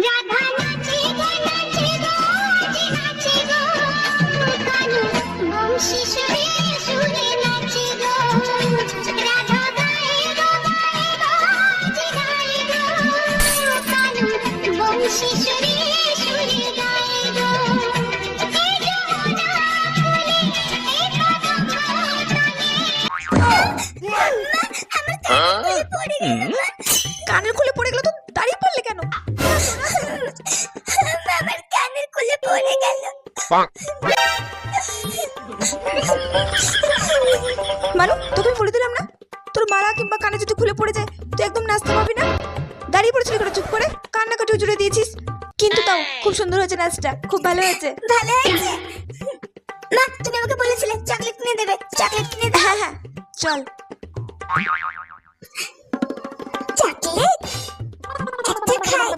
রাধা নাচে গো আজি নাচে গো কানু বংশী সুরে সুরে নাচে গো রাধা গায়ে গো আজি গায়ে গো কানু বংশী সুরে সুরে গায়ে গো এই যমুনা ফুলে এই কদম কানের খুলে পড়ে গেল তো দাঁড়িয়ে পড়লে কেন? আমার কানের খুলে পড়ে গেল। মানু, তোকে বলে দিলাম না, তোর মালা কিংবা কানে যদি খুলে পড়ে যায় তুই একদম নাচতে পারবি না। দাঁড়িয়ে পড়েছিলি করে চুপ করে কান্নাকাটি জুড়ে দিয়েছিস। কিন্তু তাও খুব সুন্দর হয়েছে নাচটা, খুব ভালো হয়েছে। ভালো হয়েছে মা, তুমি আমাকে বলেছিলে চকলেট কিনে দেবে, চকলেট কিনে দাও। হ্যাঁ হ্যাঁ, চল। চকলেট একটা খাই।